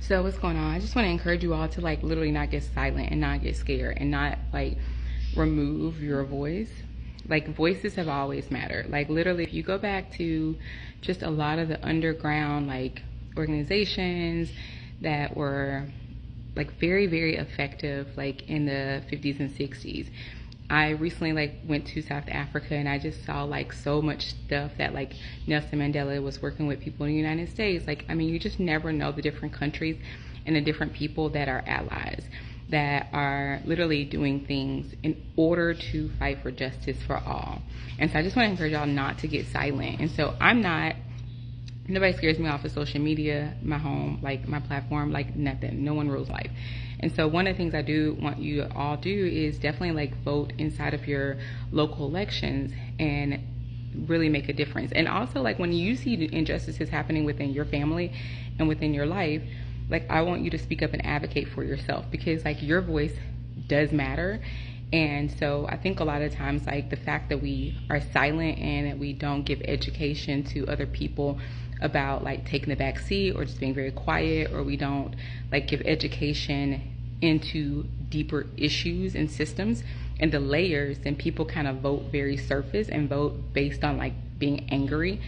So what's going on? I just want to encourage you all to like literally not get silent and not get scared and not like remove your voice. Like voices have always mattered. Like literally if you go back to just a lot of the underground like organizations that were like very, very effective like in the 50s and 60s. I recently like went to South Africa and I just saw like so much stuff that like Nelson Mandela was working with people in the United States. Like, I mean, you just never know the different countries and the different people that are allies that are literally doing things in order to fight for justice for all. And so I just want to encourage y'all not to get silent. And so nobody scares me off of social media, my home, like my platform, like nothing. No one rules life. And so one of the things I do want you to all do is definitely like vote inside of your local elections and really make a difference. And also like when you see injustices happening within your family and within your life, like I want you to speak up and advocate for yourself because like your voice does matter. And so I think a lot of times like the fact that we are silent and that we don't give education to other people about like taking the back seat or just being very quiet, or we don't like give education into deeper issues and systems and the layers, then people kind of vote very surface and vote based on like being angry,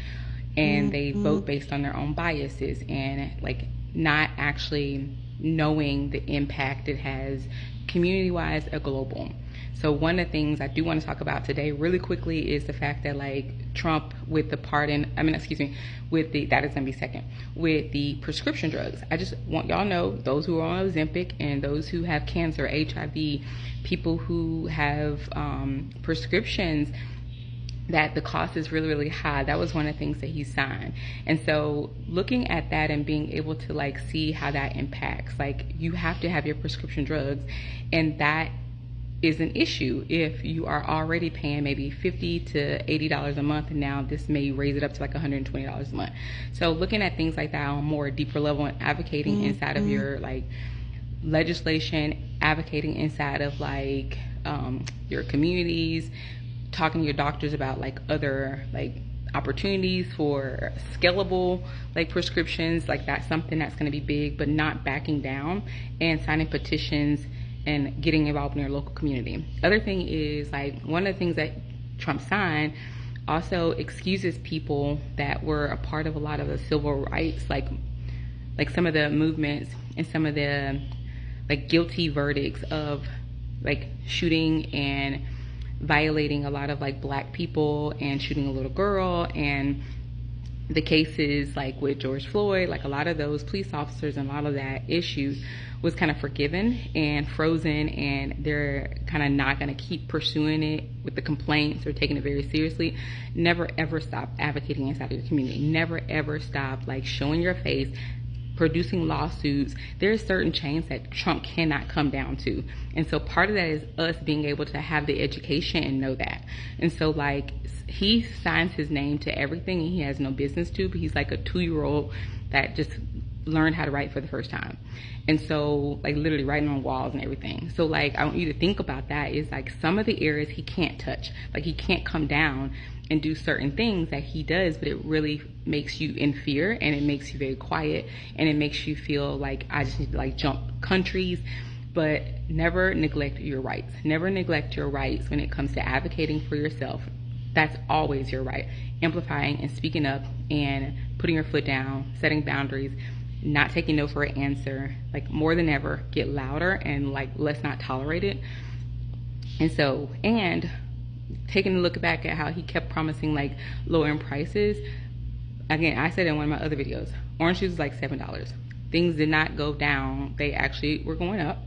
and they vote based on their own biases and like not actually knowing the impact it has community-wise or global. So one of the things I do want to talk about today really quickly is the fact that like Trump with the that is going to be second, with the prescription drugs. I just want y'all to know, those who are on Ozempic and those who have cancer, HIV, people who have prescriptions, that the cost is really, really high. That was one of the things that he signed. And so looking at that and being able to like see how that impacts, like you have to have your prescription drugs, and that is an issue if you are already paying maybe $50 to $80 a month, and now this may raise it up to like $120 a month. So looking at things like that on a more deeper level and advocating inside of your like legislation, advocating inside of like your communities, talking to your doctors about like other like opportunities for scalable like prescriptions, like that's something that's going to be big, but not backing down and signing petitions and getting involved in your local community. Other thing is like one of the things that Trump signed also excuses people that were a part of a lot of the civil rights, like some of the movements and some of the like guilty verdicts of like shooting and violating a lot of like black people and shooting a little girl, and the cases like with George Floyd, like a lot of those police officers and a lot of that issues was kind of forgiven and frozen, and they're kind of not going to keep pursuing it with the complaints or taking it very seriously. Never ever stop advocating inside of your community. Never ever stop like showing your face, producing lawsuits. There's certain chains that Trump cannot come down to. And so part of that is us being able to have the education and know that. And so like he signs his name to everything and he has no business to, but he's like a 2-year-old that just learned how to write for the first time. And so like literally writing on walls and everything. So like I want you to think about that is like some of the areas he can't touch. Like he can't come down and do certain things that he does, but it really makes you in fear, and it makes you very quiet, and it makes you feel like I just need to like jump countries. But never neglect your rights. Never neglect your rights when it comes to advocating for yourself. That's always your right. Amplifying and speaking up and putting your foot down, setting boundaries, not taking no for an answer. Like more than ever, get louder and like let's not tolerate it. And taking a look back at how he kept promising like lowering prices. Again, I said in one of my other videos, orange juice is like $7. Things did not go down. They actually were going up.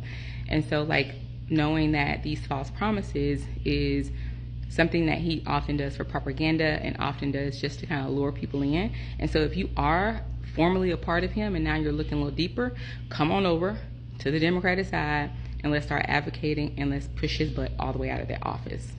And so like knowing that these false promises is something that he often does for propaganda and often does just to kind of lure people in. And so if you are formerly a part of him and now you're looking a little deeper, come on over to the Democratic side and let's start advocating and let's push his butt all the way out of that office.